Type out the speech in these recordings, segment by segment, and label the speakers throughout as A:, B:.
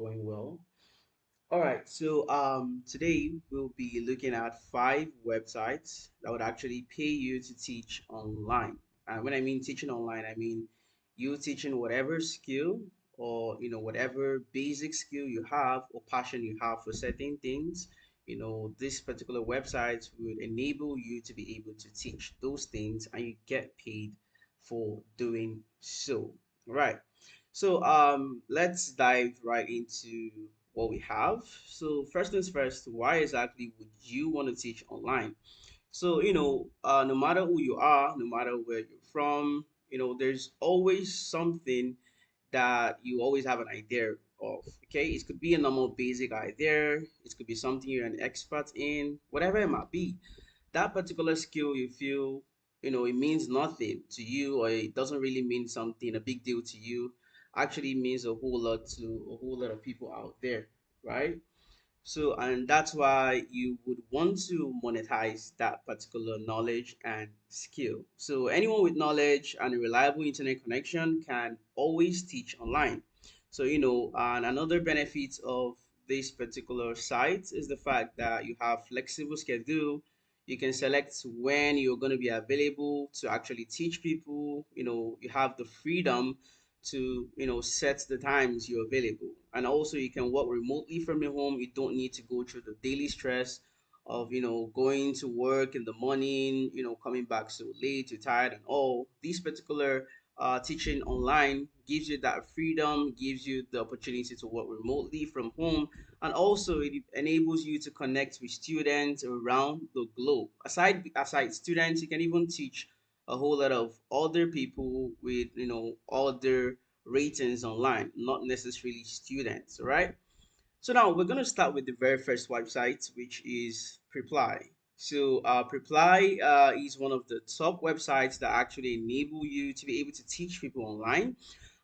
A: going well. All right, so today we'll be looking at five websites that would actually pay you to teach online. And when I mean teaching online, I mean you teaching whatever skill or whatever basic skill you have or passion you have for certain things. This particular website would enable you to be able to teach those things, and you get paid for doing so. Right. So let's dive right into what we have. So first things first, why exactly would you want to teach online? So no matter who you are, no matter where you're from, there's always something that you always have an idea of. Okay, it could be a normal basic idea, it could be something you're an expert in, whatever it might be. That particular skill you feel it means nothing to you, or it doesn't really mean something a big deal to you, actually means a whole lot to a whole lot of people out there, right? So, and that's why you would want to monetize that particular knowledge and skill. So anyone with knowledge and a reliable internet connection can always teach online. So, and another benefit of this particular site is the fact that you have flexible schedule. You can select when you're going to be available to actually teach people. You have the freedom to set the times you're available, and also you can work remotely from your home. You don't need to go through the daily stress of going to work in the morning, coming back so late, you're tired and all. This particular teaching online gives you that freedom, gives you the opportunity to work remotely from home, and also it enables you to connect with students around the globe. Aside students, you can even teach a whole lot of other people with other ratings online, not necessarily students, right? So now we're going to start with the very first website, which is Preply. So Preply is one of the top websites that actually enable you to be able to teach people online.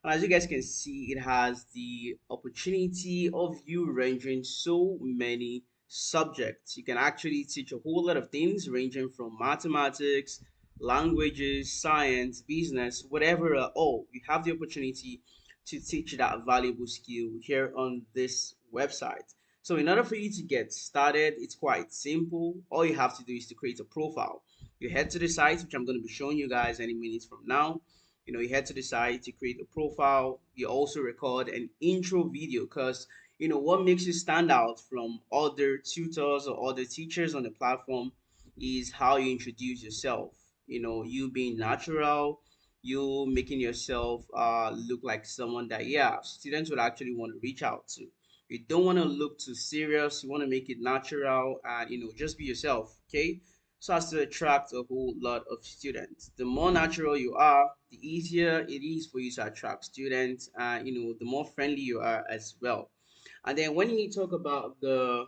A: And as you guys can see, it has the opportunity of you ranging so many subjects. You can actually teach a whole lot of things ranging from mathematics, languages, science, business, whatever at all. You have the opportunity to teach that valuable skill here on this website. So in order for you to get started, it's quite simple. All you have to do is to create a profile. You head to the site, which I'm going to be showing you guys any minutes from now. You head to the site to create a profile. You also record an intro video, because what makes you stand out from other tutors or other teachers on the platform is how you introduce yourself. You being natural, you making yourself look like someone that, yeah, students would actually want to reach out to. You don't want to look too serious, you want to make it natural, and just be yourself, okay, so as to attract a whole lot of students. The more natural you are, the easier it is for you to attract students, and the more friendly you are as well. And then when you talk about the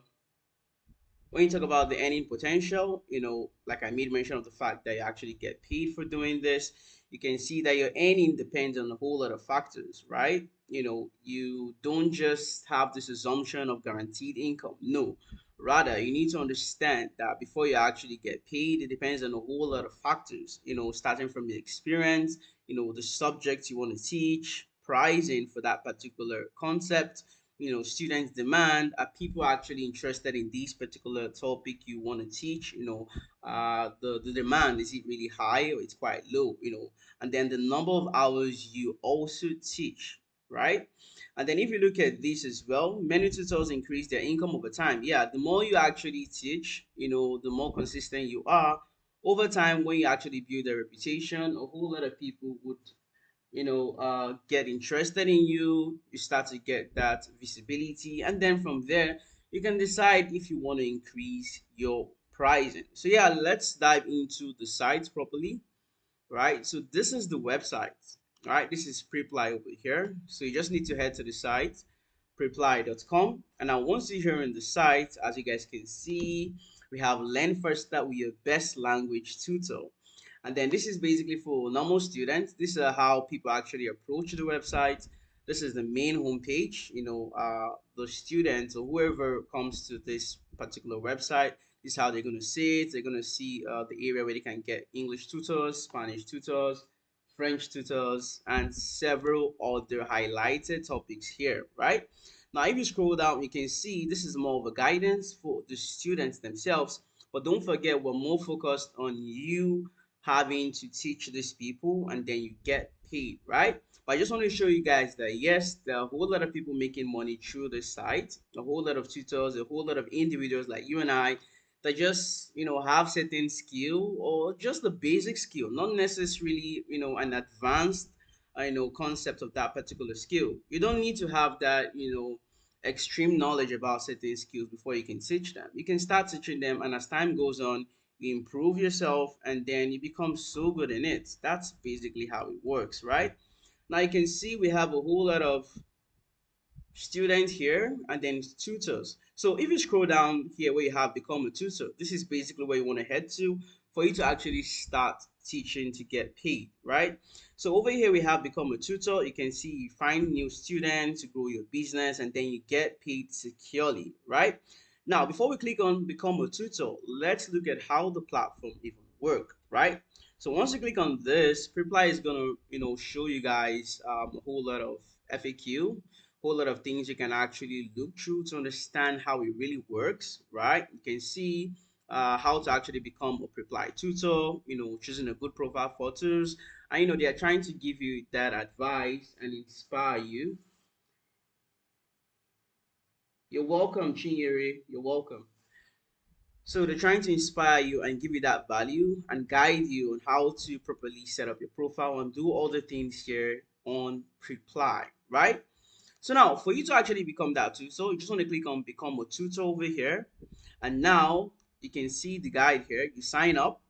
A: earning potential, like I made mention of the fact that you actually get paid for doing this, you can see that your earning depends on a whole lot of factors, right? You don't just have this assumption of guaranteed income. No, rather, you need to understand that before you actually get paid, it depends on a whole lot of factors, starting from the experience, the subjects you want to teach, pricing for that particular concept, students demand. Are people actually interested in this particular topic you want to teach? The demand, is it really high or it's quite low? And then the number of hours you also teach, right? And then if you look at this as well, many tutors increase their income over time. Yeah, the more you actually teach, the more consistent you are over time. When you actually build a reputation, a whole lot of people would get interested in you. You start to get that visibility, and then from there you can decide if you want to increase your pricing. So yeah, let's dive into the site properly. Right, so this is the website. All right, this is Preply over here. So you just need to head to the site, preply.com. And now once you're here in the site, as you guys can see, we have learn first start with your best language tutor. And then this is basically for normal students. This is how people actually approach the website. This is the main homepage. The students or whoever comes to this particular website, this is how they're going to see it. They're going to see the area where they can get English tutors, Spanish tutors, French tutors, and several other highlighted topics here, right? Now, if you scroll down, you can see this is more of a guidance for the students themselves. But don't forget, we're more focused on you having to teach these people and then you get paid, right? But I just want to show you guys that yes, there are a whole lot of people making money through this site, a whole lot of tutors, a whole lot of individuals like you and I that just have certain skill or just the basic skill, not necessarily an advanced concept of that particular skill. You don't need to have that extreme knowledge about certain skills before you can teach them. You can start teaching them, and as time goes on, you improve yourself and then you become so good in it. That's basically how it works, right? Now you can see we have a whole lot of students here and then tutors. So if you scroll down here where you have become a tutor, this is basically where you want to head to for you to actually start teaching to get paid, right? So over here we have become a tutor. You can see you find new students to grow your business and then you get paid securely, right? Now before we click on become a tutor, let's look at how the platform even work, right? So once you click on this, Preply is gonna show you guys a whole lot of FAQ, whole lot of things you can actually look through to understand how it really works, right? You can see how to actually become a reply tutor, choosing a good profile photos. And they are trying to give you that advice and inspire you. You're welcome, Chinyere. You're welcome. So they're trying to inspire you and give you that value and guide you on how to properly set up your profile and do all the things here on Preply, right? So now for you to actually become that tutor, you just want to click on become a tutor over here. And now you can see the guide here. You sign up,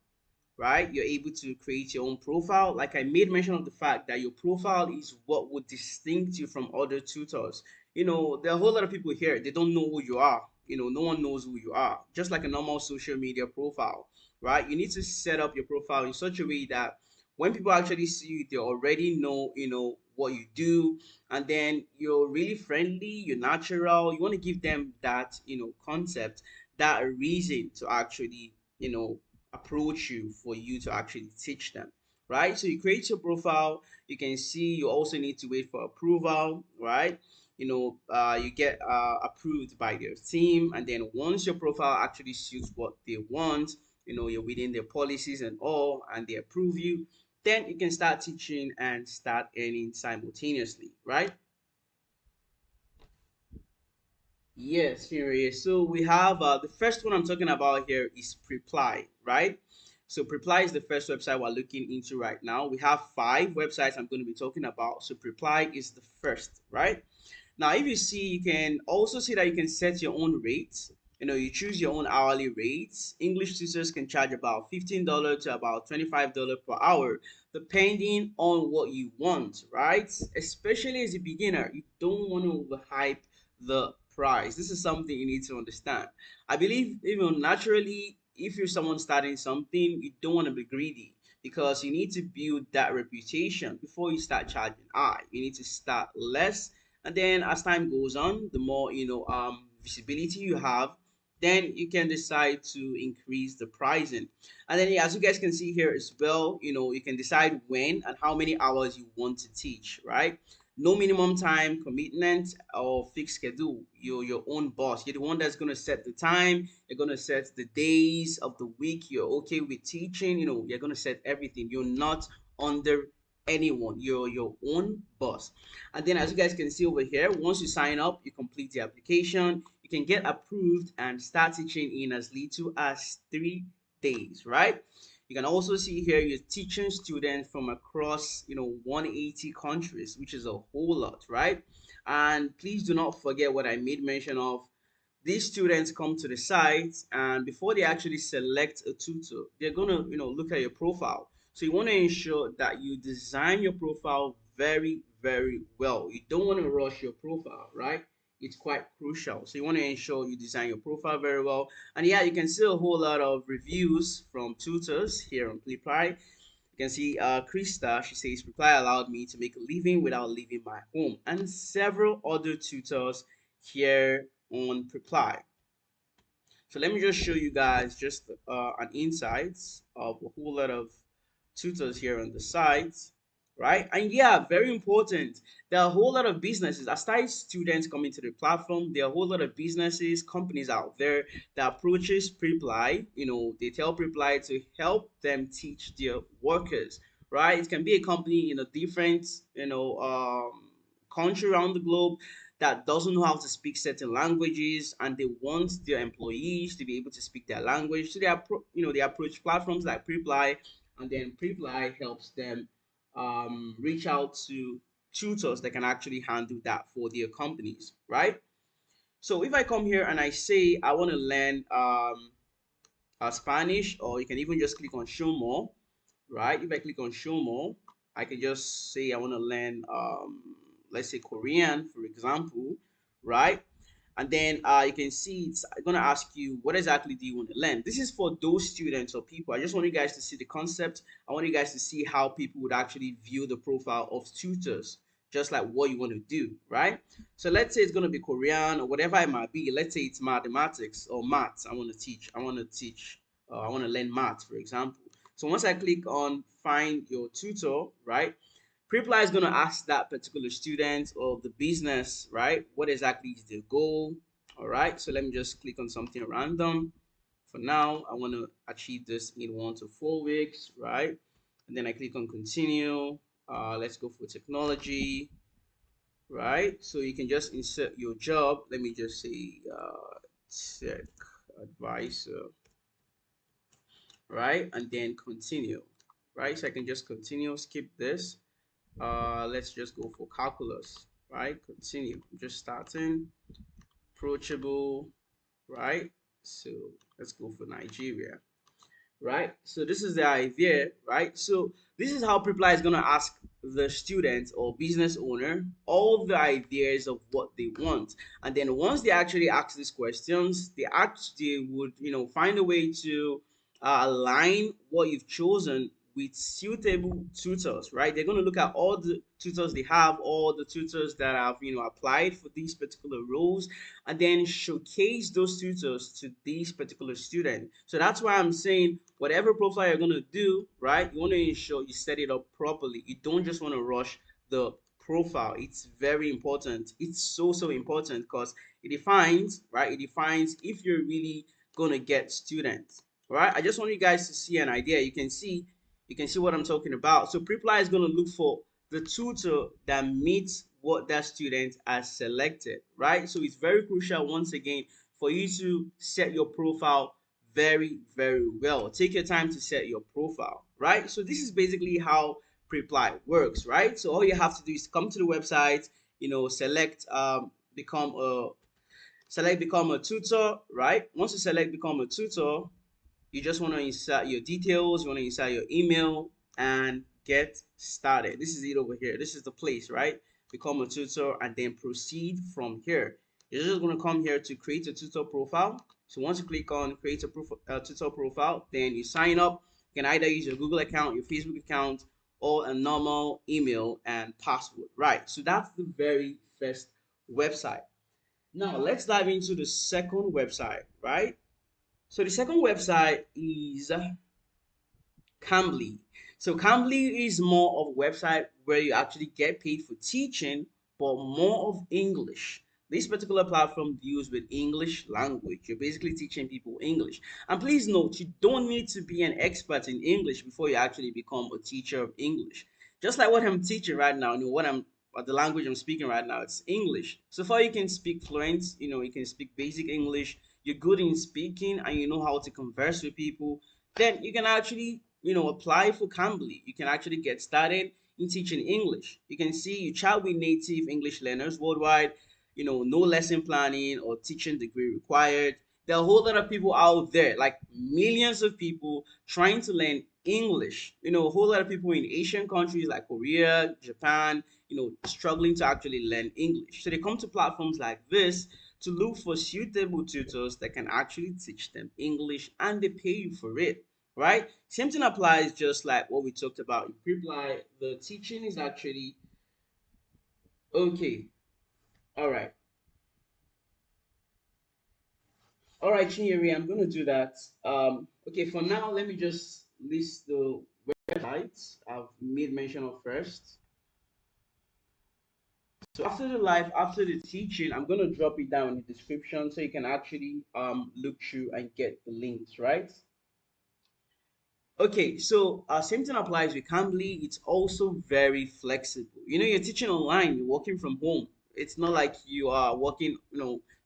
A: right? You're able to create your own profile. Like I made mention of the fact that your profile is what would distinct you from other tutors. There are a whole lot of people here, they don't know who you are. No one knows who you are. Just like a normal social media profile, right? You need to set up your profile in such a way that when people actually see you, they already know, what you do, and then you're really friendly, you're natural. You want to give them that, concept, that reason to actually, approach you for you to actually teach them, right? So you create your profile. You can see you also need to wait for approval, right? You get approved by their team, and then once your profile actually suits what they want, you're within their policies and all, and they approve you, then you can start teaching and start earning simultaneously, right? Yes, here it is. So we have the first one I'm talking about here is Preply, right? So Preply is the first website we're looking into right now. We have 5 websites I'm going to be talking about. So Preply is the first, right? Now, if you see, you can also see that you can set your own rates. You choose your own hourly rates. English tutors can charge about $15 to about $25 per hour, depending on what you want, right? Especially as a beginner, you don't want to overhype the price. This is something you need to understand. I believe even naturally, if you're someone starting something, you don't want to be greedy because you need to build that reputation before you start charging high. You need to start less, and then as time goes on, the more visibility you have, then you can decide to increase the pricing. And then yeah, as you guys can see here as well, you can decide when and how many hours you want to teach, right? No minimum time commitment or fixed schedule. You're your own boss. You're the one that's gonna set the time. You're gonna set the days of the week. You're okay with teaching. You're gonna set everything. You're not under anyone. You're your own boss. And then as you guys can see over here, once you sign up, you complete the application, you can get approved and start teaching in as little as 3 days, right? You can also see here you're teaching students from across 180 countries, which is a whole lot, right? And please do not forget what I made mention of. These students come to the site, and before they actually select a tutor, they're gonna look at your profile. So you want to ensure that you design your profile very very well. You don't want to rush your profile, right? It's quite crucial. So you want to ensure you design your profile very well. And yeah, you can see a whole lot of reviews from tutors here on Reply. You can see Krista, she says Reply allowed me to make a living without leaving my home, and several other tutors here on Reply. So let me just show you guys just an insights of a whole lot of tutors here on the site, right? And yeah, very important. There are a whole lot of businesses, aside students coming to the platform, there are a whole lot of businesses, companies out there that approaches Preply. They tell Preply to help them teach their workers, right? It can be a company in a different, country around the globe that doesn't know how to speak certain languages, and they want their employees to be able to speak their language. So they approach platforms like Preply, and then Preply helps them reach out to tutors that can actually handle that for their companies, right? So if I come here and I say I want to learn Spanish, or you can even just click on show more, right? If I click on show more, I can just say I want to learn, let's say Korean, for example, right? And then you can see it's going to ask you what exactly do you want to learn. This is for those students or people. I just want you guys to see the concept. I want you guys to see how people would actually view the profile of tutors, just like what you want to do, right? So let's say it's going to be Korean or whatever it might be. Let's say it's mathematics or maths. I want to learn maths, for example. So once I click on find your tutor, right, Preply is going to ask that particular student or the business, right, what exactly is their goal. All right, so let me just click on something random. For now, I want to achieve this in 1 to 4 weeks, right? And then I click on continue. Let's go for technology, right? So you can just insert your job. Let me just say tech advisor, right? And then continue, right? So I can just continue, skip this. Let's just go for calculus, right? Continue. Just starting. Approachable, right? So let's go for Nigeria, right? So this is the idea, right? So this is how Preply is going to ask the student or business owner all the ideas of what they want. And then once they actually ask these questions, they would, find a way to align what you've chosen with suitable tutors, right? They're going to look at all the tutors they have, all the tutors that have, applied for these particular roles, and then showcase those tutors to these particular students. So that's why I'm saying whatever profile you're gonna do, right? You want to ensure you set it up properly. You don't just want to rush the profile. It's very important. It's so important because it defines, right? It defines if you're really gonna get students. All right. I just want you guys to see an idea. You can see what I'm talking about. So Preply is gonna look for the tutor that meets what that student has selected, right? So it's very crucial, once again, for you to set your profile very well. Take your time to set your profile, right? So this is basically how Preply works, right? So all you have to do is come to the website, select become a tutor, right? Once you select become a tutor, you just want to insert your details, you want to insert your email, and get started. This is it over here. This is the place, right? Become a tutor and then proceed from here. You're just going to come here to create a tutor profile. So once you click on create a tutor profile, then you sign up. You can either use your Google account, your Facebook account, or a normal email and password, right? So that's the very first website. Now let's dive into the second website, right? So the second website is Cambly. So Cambly is more of a website where you actually get paid for teaching, but more of English. This particular platform deals with English language. You're basically teaching people English. And please note, you don't need to be an expert in English before you actually become a teacher of English. Just like what I'm teaching right now, the language I'm speaking right now, it's English. So far you can speak fluent, you can speak basic English, you're good in speaking, and you know how to converse with people, then you can actually apply for Cambly. You can actually get started in teaching English. You can see you chat with native English learners worldwide, no lesson planning or teaching degree required. There are a whole lot of people out there, like millions of people trying to learn English. A whole lot of people in Asian countries like Korea, Japan, struggling to actually learn English. So they come to platforms like this to look for suitable tutors that can actually teach them English, and they pay you for it, right? Same thing applies, just like what we talked about in Preply. The teaching is actually okay. All right. All right, Chinyere, I'm going to do that. Okay, for now, let me just list the websites I've made mention of first. So after the live, after the teaching, I'm gonna drop it down in the description so you can actually look through and get the links, right? Okay, so same thing applies with Cambly. It's also very flexible. You're teaching online, you're working from home. It's not like you are working,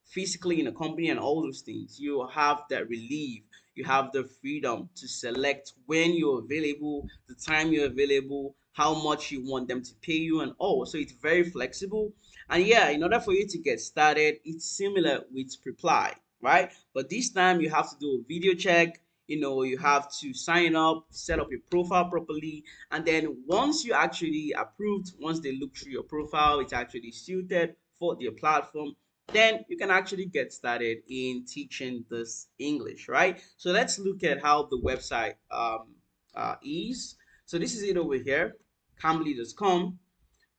A: physically in a company and all those things. You have that relief. You have the freedom to select when you're available, the time you're available, how much you want them to pay you, and all. So it's very flexible. And yeah, in order for you to get started, it's similar with Reply, right? But this time you have to do a video check. You have to sign up, set up your profile properly, and then once you actually approved, once they look through your profile, it's actually suited for their platform, then you can actually get started in teaching this English, right? So let's look at how the website is. So this is it over here, cambly.com,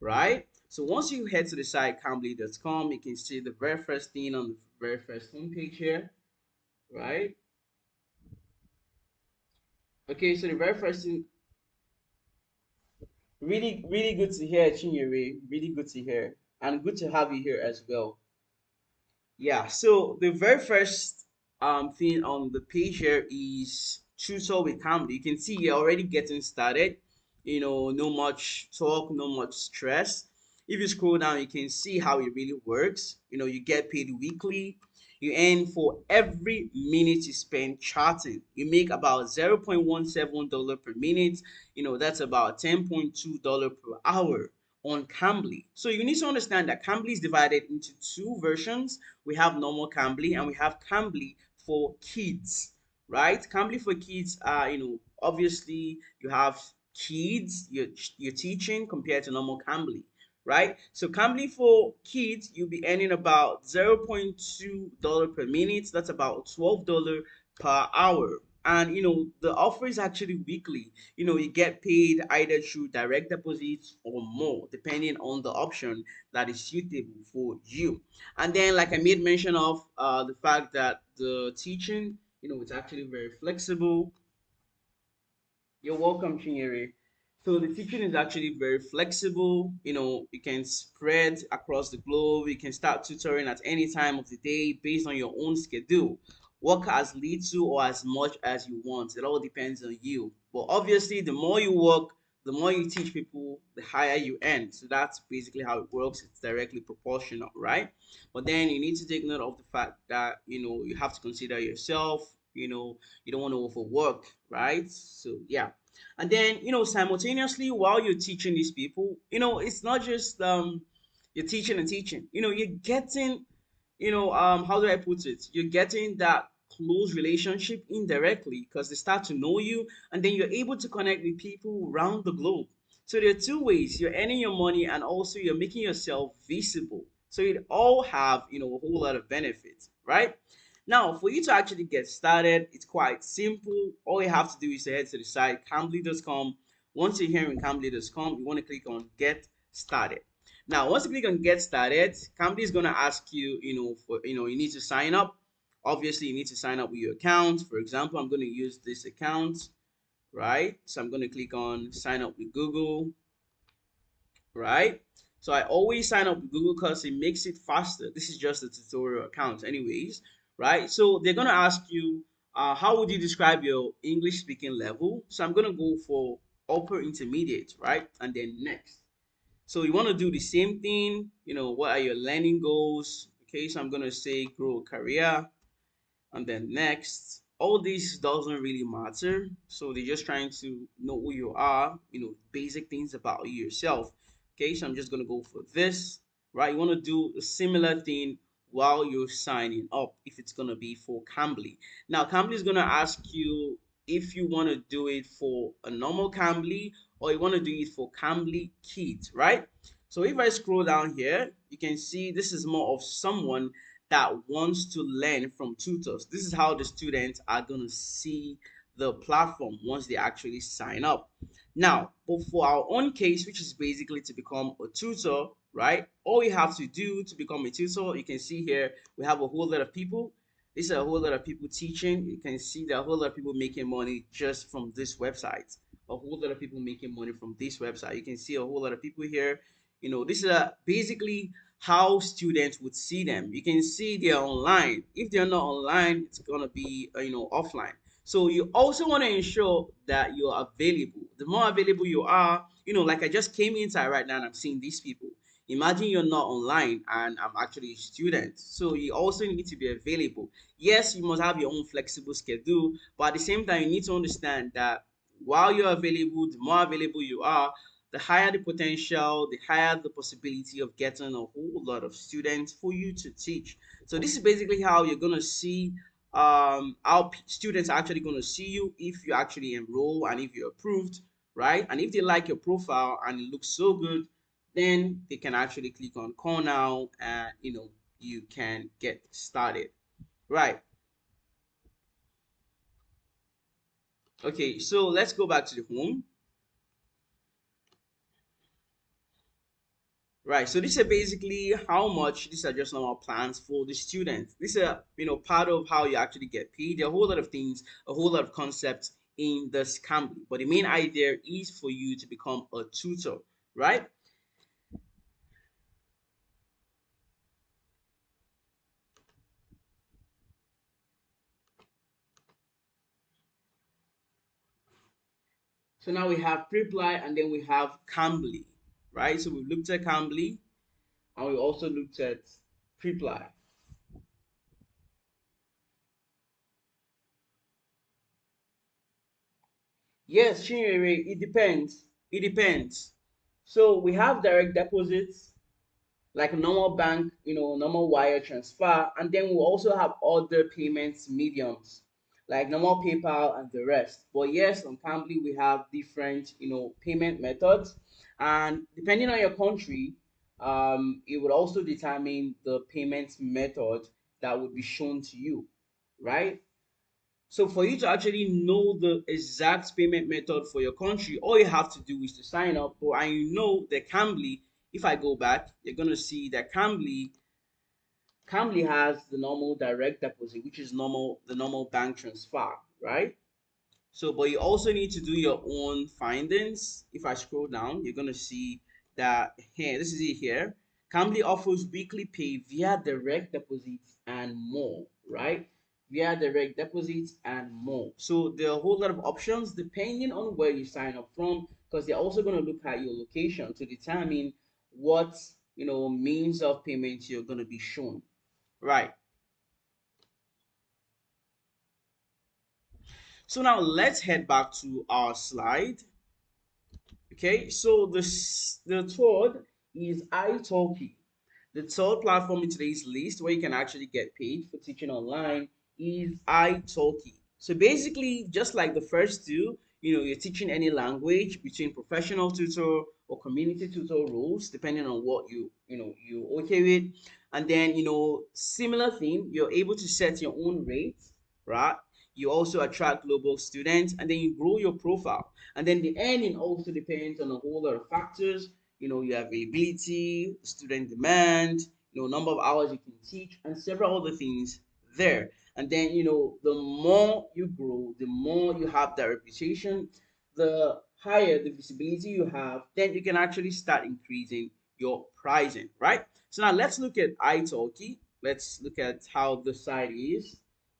A: right? So once you head to the site cambly.com, you can see the very first thing on the very first homepage here, right? Okay, so the very first thing, really, really good to hear, Chinyere. Really good to hear, and good to have you here as well. Yeah, so the very first thing on the page here is tutor with Cambly. You can see you're already getting started. No much talk, no much stress. If you scroll down, you can see how it really works. You get paid weekly. You earn for every minute you spend chatting. You make about $0.17 per minute. That's about $10.2 per hour on Cambly. So you need to understand that Cambly is divided into two versions. We have normal Cambly and we have Cambly for kids, right? Cambly for kids are, obviously you have kids you're teaching compared to normal Cambly, right? So Cambly for kids, you'll be earning about $0.2 per minute. That's about $12 per hour. And the offer is actually weekly. You get paid either through direct deposits or more, depending on the option that is suitable for you. And then, like I made mention of, the fact that the teaching, it's actually very flexible. You're welcome, Chinyere. So the teaching is actually very flexible. You can spread across the globe. You can start tutoring at any time of the day based on your own schedule. Work as little or as much as you want. It all depends on you. But obviously, the more you work, the more you teach people, the higher you earn. So that's basically how it works. It's directly proportional, right? But then you need to take note of the fact that you have to consider yourself. You don't want to overwork, right? So yeah. And then simultaneously while you're teaching these people, it's not just you're teaching and teaching. You're getting, how do I put it, you're getting that close relationship indirectly because they start to know you, and then you're able to connect with people around the globe. So there are two ways: you're earning your money and also you're making yourself visible. So it all have a whole lot of benefits, right? Now, for you to actually get started, it's quite simple. All you have to do is to head to the site cambly.com. Once you're here in cambly.com, you want to click on get started. Now, once you click on get started, Cambly is going to ask you, you need to sign up. Obviously, you need to sign up with your account. For example, I'm going to use this account, right? So I'm going to click on sign up with Google, right? So I always sign up with Google because it makes it faster. This is just a tutorial account anyways, right? So they're going to ask you, how would you describe your English speaking level? So I'm going to go for upper intermediate, right? And then next. So you want to do the same thing, what are your learning goals? Okay, so I'm going to say grow a career, and then next. All this doesn't really matter, so they're just trying to know who you are, basic things about you yourself. Okay, so I'm just gonna go for this, right? You want to do a similar thing while you're signing up if it's gonna be for Cambly. Now Cambly is gonna ask you if you want to do it for a normal Cambly or you want to do it for Cambly Kids, right? So if I scroll down here, you can see this is more of someone that wants to learn from tutors. This is how the students are going to see the platform once they actually sign up. Now, but for our own case, which is basically to become a tutor, right? All you have to do to become a tutor, you can see here, we have a whole lot of people. This is a whole lot of people teaching. You can see there are a whole lot of people making money just from this website. a whole lot of people making money from this website. You can see a whole lot of people here. This is basically how students would see them. You can see they're online. If they're not online, it's gonna be offline. So you also want to ensure that you're available. The more available you are, like I just came inside right now and I'm seeing these people. Imagine you're not online and I'm actually a student. So you also need to be available. Yes, you must have your own flexible schedule, but at the same time, you need to understand that while you're available, the more available you are, the higher the potential, the higher the possibility of getting a whole lot of students for you to teach. So this is basically how you're gonna see how students are actually gonna see you if you actually enroll and if you're approved, right? And if they like your profile and it looks so good, then they can actually click on call now and you can get started, right? Okay, so let's go back to the home. Right, so this is basically how much these are just normal plans for the students. This is part of how you actually get paid. There are a whole lot of things, a whole lot of concepts in this Cambly, but the main idea is for you to become a tutor, right? So now we have Preply and then we have Cambly, right? So we've looked at Cambly and we also looked at Preply. Yes, Chinyere, it depends. It depends. So we have direct deposits like a normal bank, normal wire transfer, and then we also have other payments mediums like normal PayPal and the rest. But yes, on Cambly we have different, payment methods, and depending on your country, it would also determine the payment method that would be shown to you, right? So for you to actually know the exact payment method for your country, all you have to do is to sign up. But I know that Cambly, if I go back, you're gonna see that Cambly has the normal direct deposit, which is the normal bank transfer, right? So, but you also need to do your own findings. If I scroll down, you're gonna see that here, this is it here. Cambly offers weekly pay via direct deposits and more, right? Via direct deposits and more. So there are a whole lot of options depending on where you sign up from, because they're also gonna look at your location to determine what means of payment you're gonna be shown, right? So now let's head back to our slide. Okay, so the third is italki. The third platform in today's list where you can actually get paid for teaching online is italki. So basically, just like the first two, you're teaching any language between professional tutor or community tutor roles, depending on what you okay with. And then similar thing, you're able to set your own rates, right? You also attract global students, and then you grow your profile. And then the earning also depends on a whole lot of factors. Your availability, student demand, number of hours you can teach, and several other things there. And then, the more you grow, the more you have that reputation, the higher the visibility you have, then you can actually start increasing your pricing, right? So now let's look at italki. Let's look at how the site is,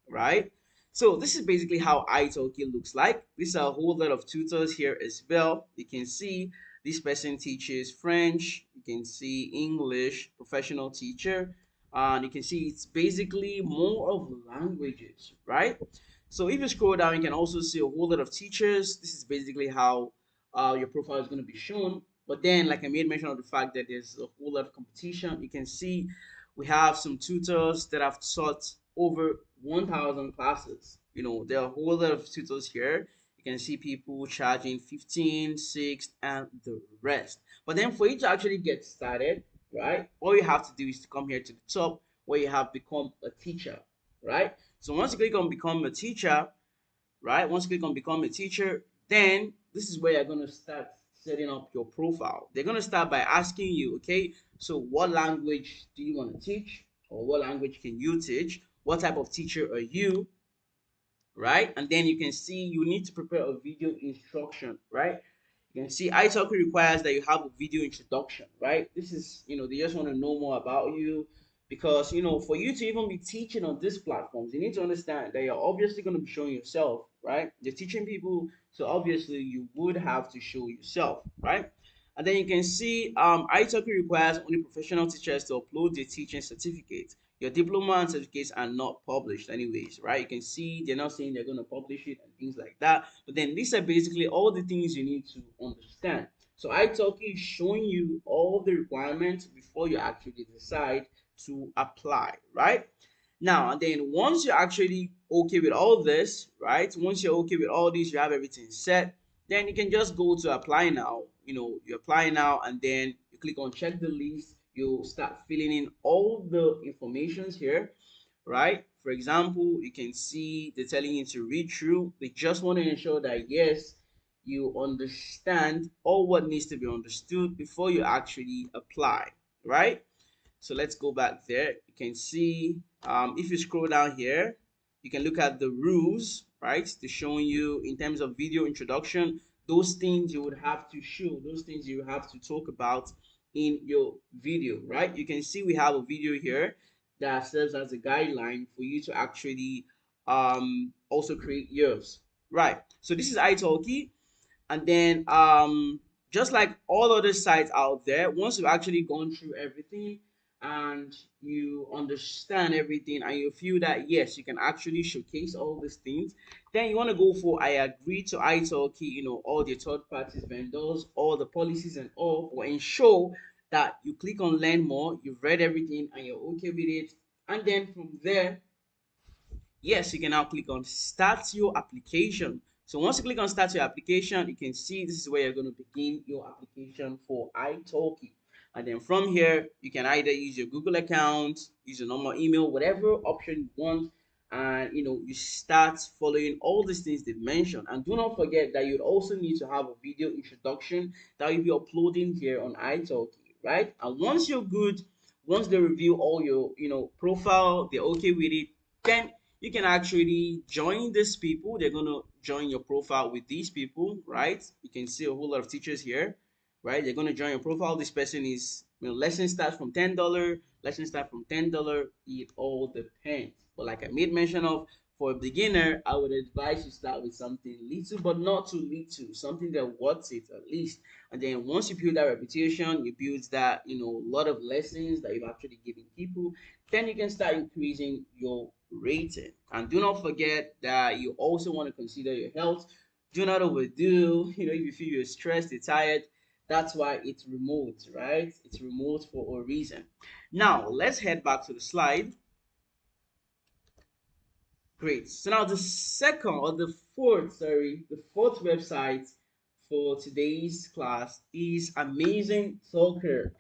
A: right? So this is basically how italki looks like. These are a whole lot of tutors here as well. You can see this person teaches French. You can see English, professional teacher. And you can see it's basically more of languages, right? So if you scroll down, you can also see a whole lot of teachers. This is basically how your profile is going to be shown. But then, like I made mention of the fact that there's a whole lot of competition. You can see we have some tutors that have taught over 1,000 classes. There are a whole lot of tutors here. You can see people charging 15, 6, and the rest. But then for you to actually get started, right, all you have to do is to come here to the top where you have become a teacher, right? So once you click on become a teacher, right? Once you click on become a teacher, then this is where you're going to start setting up your profile. They're going to start by asking you, okay, so what language do you want to teach? Or what language can you teach? What type of teacher are you? right? And then you can see you need to prepare a video instruction, right? You can see italki requires that you have a video introduction, right? This is, they just want to know more about you, because for you to even be teaching on these platforms, you need to understand that you're obviously going to be showing yourself, right? You're teaching people, so obviously you would have to show yourself, right? And then you can see italki requires only professional teachers to upload their teaching certificate. Your diploma and certificates are not published anyways, right? You can see they're not saying they're going to publish it and things like that. But then these are basically all the things you need to understand. So italki is showing you all the requirements before you actually decide to apply, right? Now, and then once you're actually okay with all this, right? Once you're okay with all these, you have everything set, then you can just go to apply now. You apply now, and then you click on check the list. You start filling in all the informations here, right? For example, you can see they're telling you to read through. They just want to ensure that yes, you understand all what needs to be understood before you actually apply, right? So let's go back there. You can see if you scroll down here, you can look at the rules, right? They're showing you in terms of video introduction, those things you would have to show, those things you have to talk about in your video, right? You can see we have a video here that serves as a guideline for you to actually also create yours, right? So this is italki. And then just like all other sites out there, once you've actually gone through everything and you understand everything and you feel that yes, you can actually showcase all these things, then you want to go for I agree to italki, all the third parties vendors, all the policies and all, or ensure that you click on learn more, you've read everything and you're okay with it. And then from there, yes, you can now click on start your application. So once you click on start your application, you can see this is where you're going to begin your application for italki. And then from here, you can either use your Google account, use your normal email, whatever option you want. And you start following all these things they've mentioned. And do not forget that you'd also need to have a video introduction that you'll be uploading here on italki, right? And once you're good, once they review all your profile, they're okay with it, then you can actually join these people. They're gonna join your profile with these people, right? You can see a whole lot of teachers here, right? They're gonna join your profile. This person is, lesson starts from $10. Lesson start from $10. It all depends. But like I made mention of, for a beginner, I would advise you start with something little, but not too little. Something that worth it at least. And then once you build that reputation, you build that lot of lessons that you've actually given people, then you can start increasing your rating. And do not forget that you also want to consider your health. Do not overdo. If you feel you're stressed, you're tired, that's why it's remote, right? It's remote for a reason. Now let's head back to the slide. Great. So now the second or the fourth website for today's class is Amazing Soccer.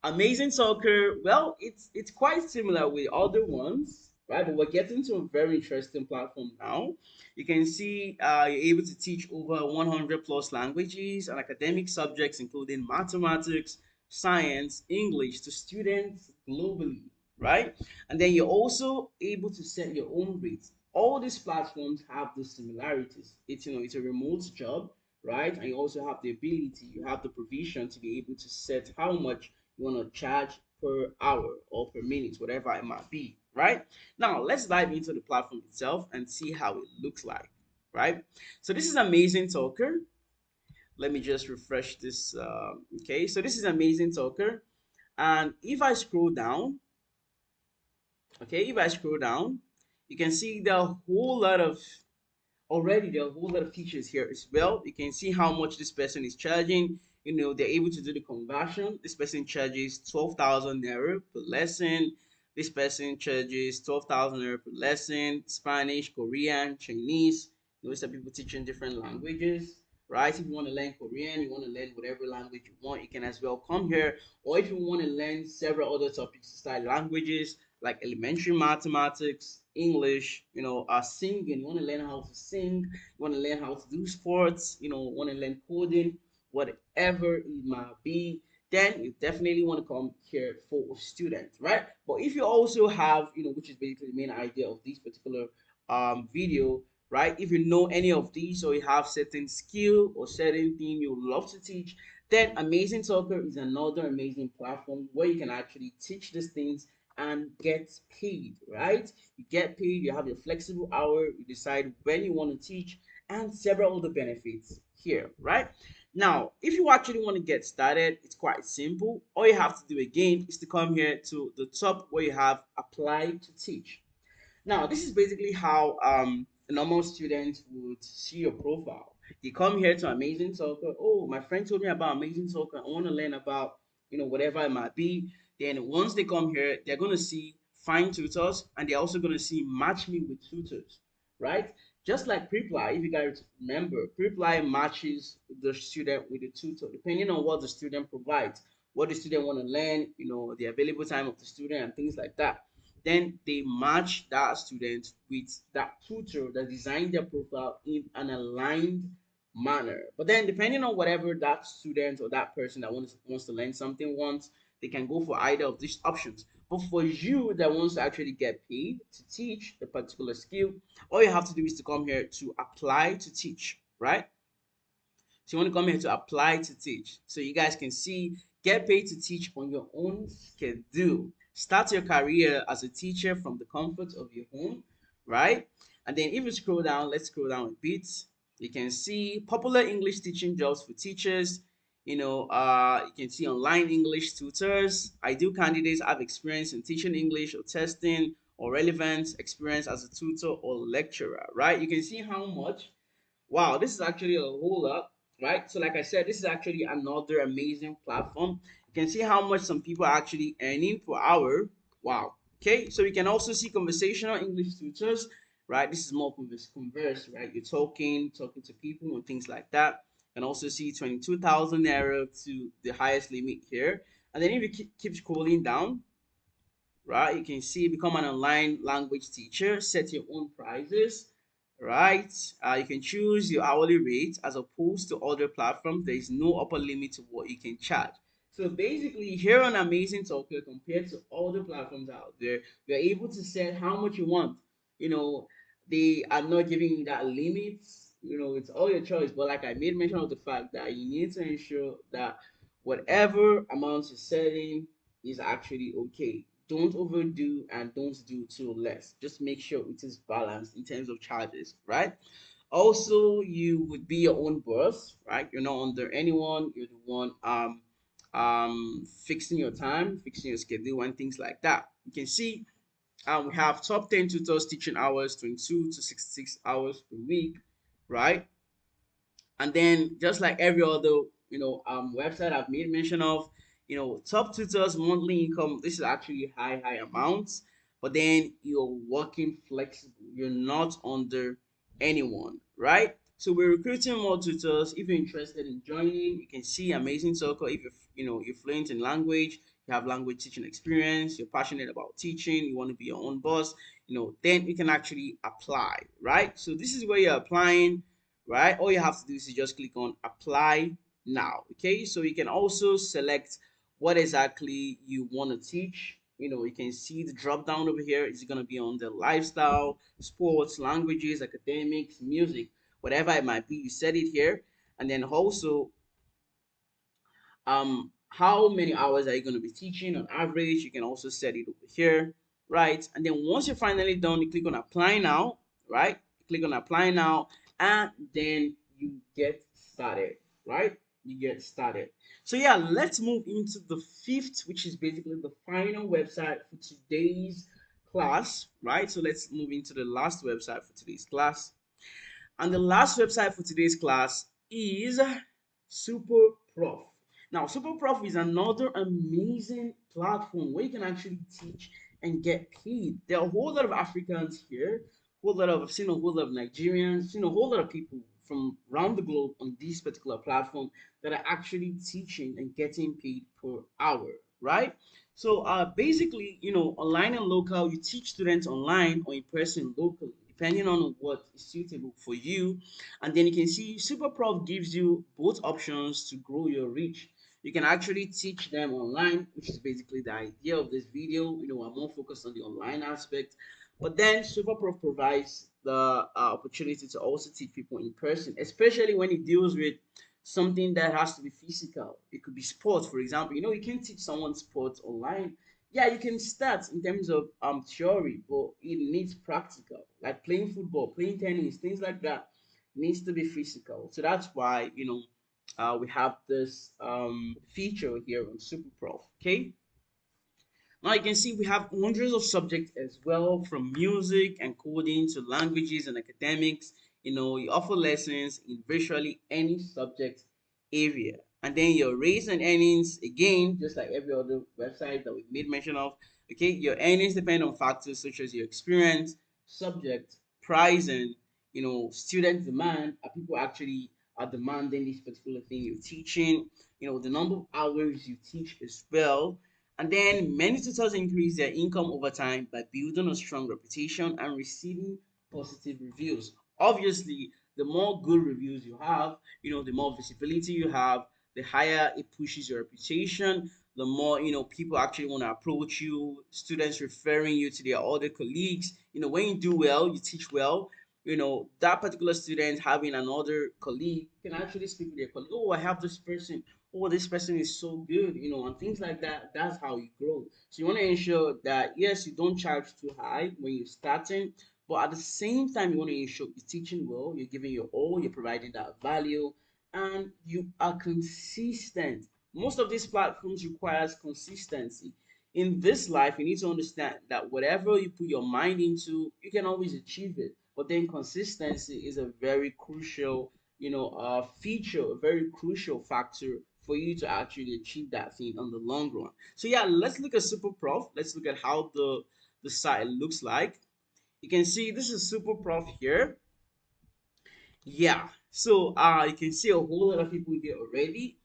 A: Amazing Soccer, well, it's quite similar with other ones, right? But we're getting to a very interesting platform now. You can see you're able to teach over 100 plus languages and academic subjects, including mathematics, science, English to students globally, right? And then you're also able to set your own rates. All these platforms have the similarities. It's a remote job, right? And you also have the ability, you have the provision to be able to set how much you want to charge per hour or per minute, whatever it might be, right? Now, let's dive into the platform itself and see how it looks like, right? So this is Amazing Talker. Let me just refresh this. Okay, so this is Amazing Talker. And if I scroll down, okay, if I scroll down, you can see the whole lot of already there are a whole lot of features here as well. You can see how much this person is charging. They're able to do the conversion. This person charges 12,000 naira per lesson. This person charges 12,000 naira per lesson. Spanish, Korean, Chinese. Those are people teaching different languages, right? If you want to learn Korean, you want to learn whatever language you want, you can as well come here. Or if you want to learn several other topics, style languages, like elementary mathematics, English, singing. You want to learn how to sing, you want to learn how to do sports, want to learn coding, whatever it might be, then you definitely want to come here for a student, right? But if you also have, which is basically the main idea of this particular video, right? If you know any of these or you have certain skill or certain thing you love to teach, then Amazing Talker is another amazing platform where you can actually teach these things and get paid, right? You get paid, you have your flexible hour, you decide when you want to teach, and several other benefits here, right? Now, if you actually want to get started, it's quite simple. All you have to do again is to come here to the top where you have apply to teach. Now, this is basically how a normal student would see your profile. You come here to Amazing Soccer. Oh, my friend told me about Amazing Soccer. I want to learn about, whatever it might be. Then once they come here, they're going to see find tutors, and they're also going to see match me with tutors, right? Just like Preply, if you guys remember, Preply matches the student with the tutor, depending on what the student provides, what the student want to learn, the available time of the student and things like that. Then they match that student with that tutor that designed their profile in an aligned manner. But then, depending on whatever that student or that person that wants to learn something wants, they can go for either of these options. But for you that wants to actually get paid to teach the particular skill, all you have to do is to come here to apply to teach, right? So you want to come here to apply to teach. So you guys can see, get paid to teach on your own schedule. Start your career as a teacher from the comfort of your home, right? And then if you scroll down, let's scroll down a bit. You can see popular English teaching jobs for teachers. You can see online English tutors. Ideal candidates have experience in teaching English or testing or relevant experience as a tutor or lecturer, right? You can see how much. Wow, this is actually a whole lot, right? So, like I said, this is actually another amazing platform. You can see how much some people are actually earning per hour. Wow. Okay, so we can also see conversational English tutors, right? This is more converse, right? You're talking to people and things like that. You can also see 22,000 naira to the highest limit here. And then if you keep scrolling down, right? You can see become an online language teacher, set your own prices, right? You can choose your hourly rate as opposed to other platforms. There is no upper limit to what you can charge. So basically, here on Amazing Talker, compared to other platforms out there, you're able to set how much you want. You know, they are not giving you that limit. It's all your choice. But like I made mention of the fact that you need to ensure that whatever amount you're setting is actually okay. Don't overdo and don't do too less. Just make sure it is balanced in terms of charges, right? Also, you would be your own boss, right? You're not under anyone. You're the one fixing your time, fixing your schedule, and things like that. You can see we have top 10 tutors teaching hours, 22 to 66 hours per week, right? And then just like every other website I've made mention of, top tutors monthly income, this is actually high amounts, but then you're working flexible, you're not under anyone, right? So we're recruiting more tutors. If you're interested in joining, you can see Amazing Circle. If you're fluent in language, you have language teaching experience, you're passionate about teaching, you want to be your own boss, then you can actually apply, right? So this is where you're applying, right? All you have to do is to just click on apply now. Okay, so you can also select what exactly you want to teach. You can see the drop down over here is going to be on the lifestyle, sports, languages, academics, music, whatever it might be. You set it here, and then also how many hours are you going to be teaching on average. You can also set it over here, right? And then once you're finally done, you click on apply now, right? Click on apply now, and then you get started, right? You get started. So yeah, let's move into the fifth, which is basically the final website for today's class, right? So let's move into the last website for today's class. And the last website for today's class is Super Prof. Now, Super Prof is another amazing platform where you can actually teach and get paid. There are a whole lot of Africans here, I've seen a whole lot of Nigerians, seen a whole lot of people from around the globe on this particular platform that are actually teaching and getting paid per hour, right? So basically, online and local, you teach students online or in person locally, depending on what is suitable for you. And then you can see SuperProf gives you both options to grow your reach. You can actually teach them online, which is basically the idea of this video. I'm more focused on the online aspect. But then Superprof provides the opportunity to also teach people in person, especially when it deals with something that has to be physical. It could be sports, for example. You know, you can teach someone sports online. Yeah, you can start in terms of theory, but it needs practical, like playing football, playing tennis, things like that needs to be physical. So that's why we have this feature here on Superprof. Okay. Now you can see we have hundreds of subjects as well, from music and coding to languages and academics. You know, you offer lessons in virtually any subject area. And then your rates and earnings, again, just like every other website that we made mention of, okay, your earnings depend on factors such as your experience, subject, pricing, student demand. Are people actually are demanding this particular thing you're teaching? The number of hours you teach as well, and then many tutors increase their income over time by building a strong reputation and receiving positive reviews. Obviously, the more good reviews you have, the more visibility you have, the higher it pushes your reputation, the more, people actually want to approach you, students referring you to their other colleagues. When you do well, you teach well, that particular student having another colleague can actually speak with their colleague. Oh, I have this person. Oh, this person is so good, and things like that. That's how you grow. So you want to ensure that yes, you don't charge too high when you're starting, but at the same time, you want to ensure you're teaching well, you're giving your all, you're providing that value, and you are consistent. Most of these platforms requires consistency. In this life, you need to understand that whatever you put your mind into, you can always achieve it. But then consistency is a very crucial, feature, a very crucial factor for you to actually achieve that thing on the long run. So yeah, let's look at Superprof. Let's look at how the site looks like. You can see this is Superprof here. Yeah. So you can see a whole lot of people here already.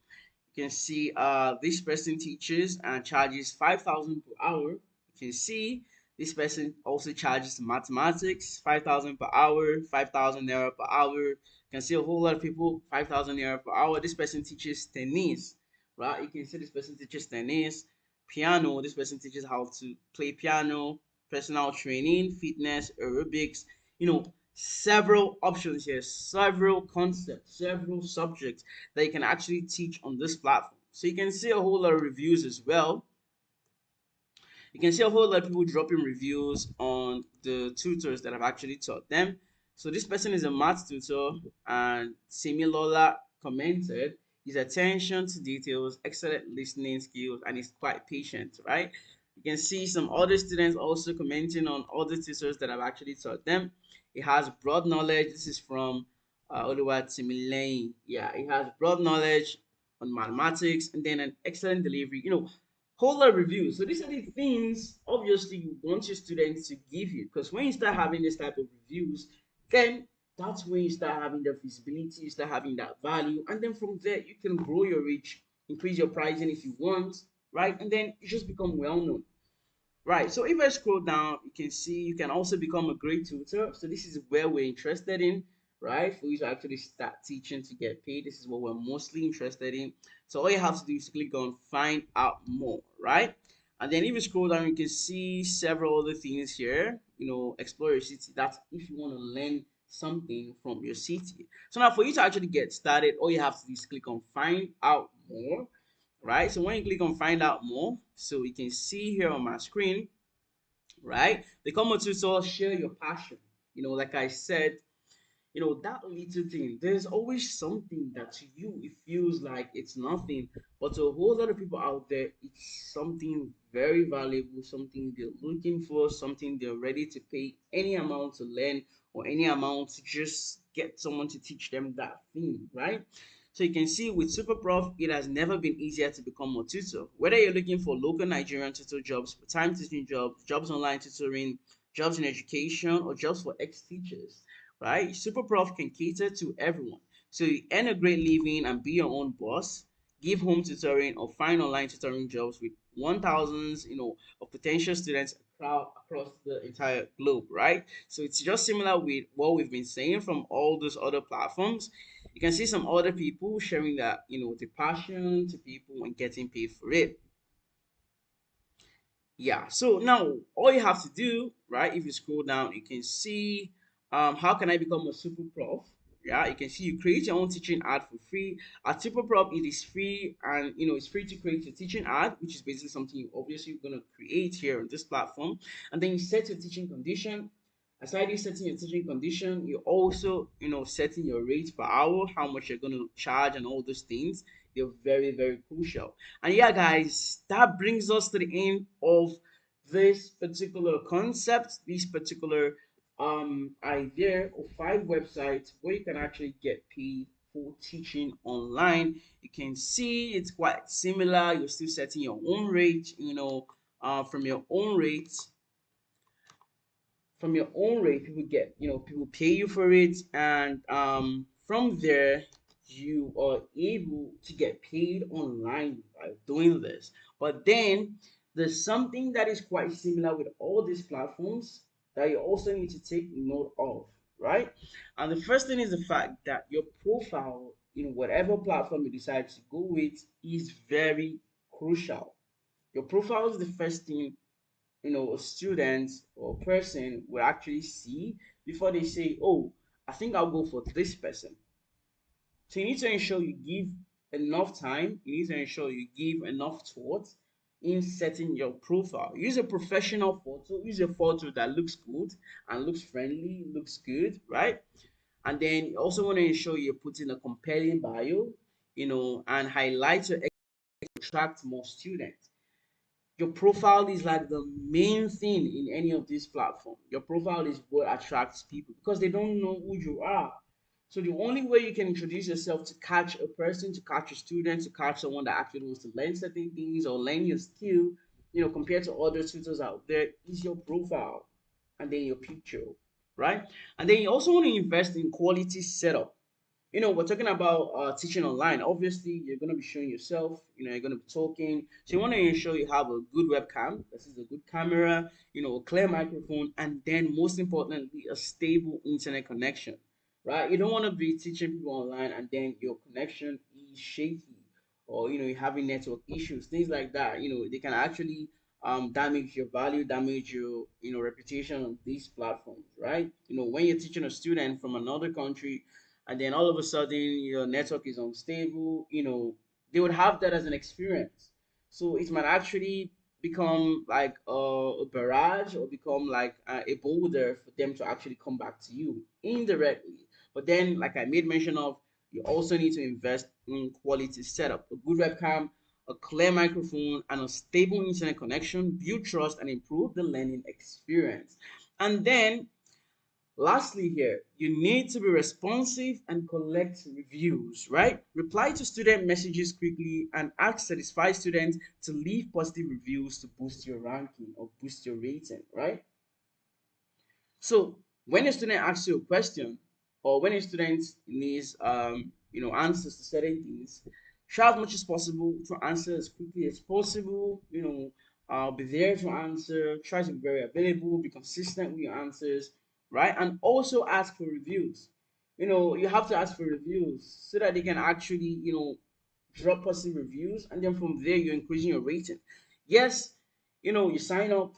A: You can see this person teaches and charges 5,000 per hour. You can see this person also charges mathematics 5,000 per hour, 5,000 naira per hour. You can see a whole lot of people 5,000 naira per hour. This person teaches tennis, right? You can see this person teaches tennis, piano. This person teaches how to play piano, personal training, fitness, aerobics. Several options here, several concepts, several subjects that you can actually teach on this platform. So you can see a whole lot of reviews as well. You can see a whole lot of people dropping reviews on the tutors that have actually taught them. So this person is a math tutor, and Similola commented his attention to details, excellent listening skills, and he's quite patient, right? You can see some other students also commenting on other tutors that have actually taught them. He has broad knowledge. This is from Oluwa Timileyin. Yeah, he has broad knowledge on mathematics and then an excellent delivery. Whole lot of reviews. So these are the things obviously you want your students to give you, because when you start having this type of reviews, then that's when you start having the visibility, you start having that value, and then from there you can grow your reach, increase your pricing if you want, right? And then you just become well known. Right, so if I scroll down, you can see you can also become a great tutor. So this is where we're interested in, right? For you to actually start teaching to get paid. This is what we're mostly interested in. So all you have to do is click on find out more, right? And then if you scroll down, you can see several other things here. Explore your city. That's if you want to learn something from your city. So now for you to actually get started, all you have to do is click on find out more, right? So when you click on find out more, so you can see here on my screen, right? The common tutor, share your passion. Like I said, that little thing, there's always something that to you it feels like it's nothing, but to a whole lot of people out there, it's something very valuable, something they're looking for, something they're ready to pay any amount to learn, or any amount to just get someone to teach them that thing, right? So you can see with Superprof, it has never been easier to become a tutor. Whether you're looking for local Nigerian tutor jobs, part-time teaching jobs, jobs online tutoring, jobs in education, or jobs for ex-teachers, right? Superprof can cater to everyone. So you earn a great living and be your own boss, give home tutoring or find online tutoring jobs with 1,000s, of potential students across the entire globe, right? So it's just similar with what we've been saying from all those other platforms. You can see some other people sharing that, the passion to people and getting paid for it. Yeah, so now all you have to do, right? If you scroll down, you can see how can I become a super prof. Yeah, you can see you create your own teaching ad for free. At super prof, it is free, and it's free to create your teaching ad, which is basically something you obviously gonna create here on this platform. And then you set your teaching condition. Aside you setting your teaching condition, you also setting your rate per hour, how much you're gonna charge, and all those things. They're very, very crucial. And yeah, guys, that brings us to the end of this particular concept, this particular idea of five websites where you can actually get paid for teaching online. You can see it's quite similar. You're still setting your own rate, from your own rates people get people pay you for it, and from there you are able to get paid online by doing this. But then there's something that is quite similar with all these platforms that you also need to take note of, right? And the first thing is the fact that your profile in whatever platform you decide to go with is very crucial. Your profile is the first thing a student or person will actually see before they say, oh, I think I'll go for this person. So you need to ensure you give enough time, you need to ensure you give enough thought in setting your profile. Use a professional photo, use a photo that looks good and looks friendly, looks good, right? And then you also want to ensure you're putting a compelling bio, and highlight to attract more students. Your profile is like the main thing in any of these platforms. Your profile is what attracts people because they don't know who you are. So the only way you can introduce yourself to catch a person, to catch a student, to catch someone that actually wants to learn certain things or learn your skill, compared to other tutors out there, is your profile and then your picture, right? And then you also want to invest in quality setup. We're talking about teaching online. Obviously, you're going to be showing yourself, you're going to be talking. So you want to ensure you have a good webcam. This is a good camera, a clear microphone, and then most importantly, a stable internet connection, right? You don't want to be teaching people online and then your connection is shaky, or, you're having network issues, things like that. They can actually damage your value, damage your, reputation on these platforms, right? When you're teaching a student from another country, and then all of a sudden your network is unstable, they would have that as an experience. So it might actually become like a barrage, or become like a boulder for them to actually come back to you indirectly. But then, like I made mention of, you also need to invest in quality setup, a good webcam, a clear microphone, and a stable internet connection build trust and improve the learning experience. And then lastly, here, you need to be responsive and collect reviews, right? Reply to student messages quickly and ask satisfied students to leave positive reviews to boost your ranking or boost your rating, right? So when a student asks you a question, or when a student needs answers to certain things, try as much as possible to answer as quickly as possible. I'll be there to answer. Try to be very available, be consistent with your answers, right? And also ask for reviews. You have to ask for reviews so that they can actually, drop positive reviews, and then from there you're increasing your rating. Yes, you sign up,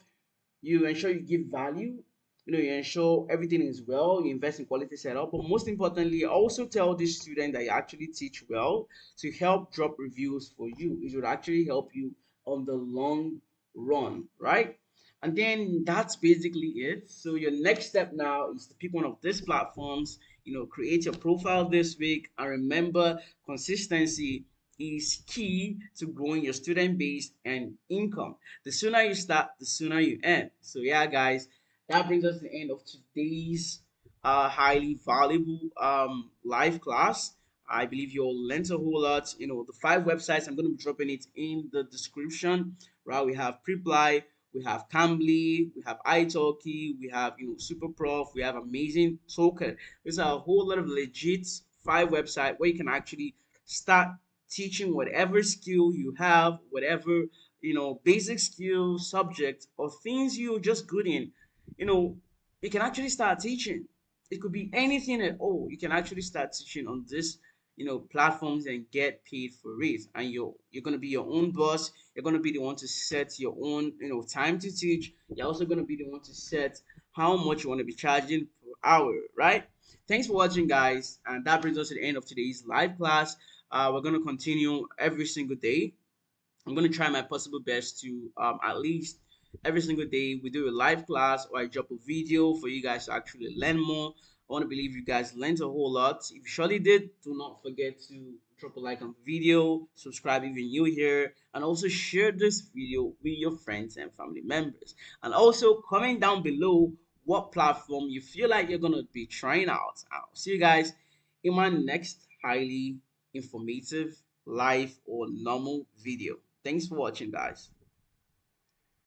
A: you ensure you give value, you ensure everything is well, you invest in quality setup, but most importantly, also tell the student that you actually teach well to help drop reviews for you. It would actually help you on the long run, right? And then that's basically it. So your next step now is to pick one of these platforms, create your profile this week, and remember, consistency is key to growing your student base and income. The sooner you start, the sooner you end. So yeah, guys, that brings us to the end of today's highly valuable live class. I believe you'll learn a whole lot. The five websites, I'm going to be dropping it in the description. Right, we have Preply, we have Cambly, we have italki, we have Superprof, we have Amazing Token. There's a whole lot of legit five website where you can actually start teaching whatever skill you have, whatever basic skill, subject, or things you're just good in. You know, you can actually start teaching. It could be anything at all. You can actually start teaching on this, platforms and get paid for it. And you're gonna be your own boss. You're gonna be the one to set your own time to teach. You're also gonna be the one to set how much you want to be charging per hour, right? Thanks for watching, guys, and that brings us to the end of today's live class. We're gonna continue every single day. I'm going to try my possible best to at least every single day we do a live class or I drop a video for you guys to actually learn more. I want to believe you guys learned a whole lot. If you surely did, do not forget to drop a like on the video, subscribe if you're new here, and also share this video with your friends and family members. And also comment down below what platform you feel like you're going to be trying out. I'll see you guys in my next highly informative live or normal video. Thanks for watching, guys.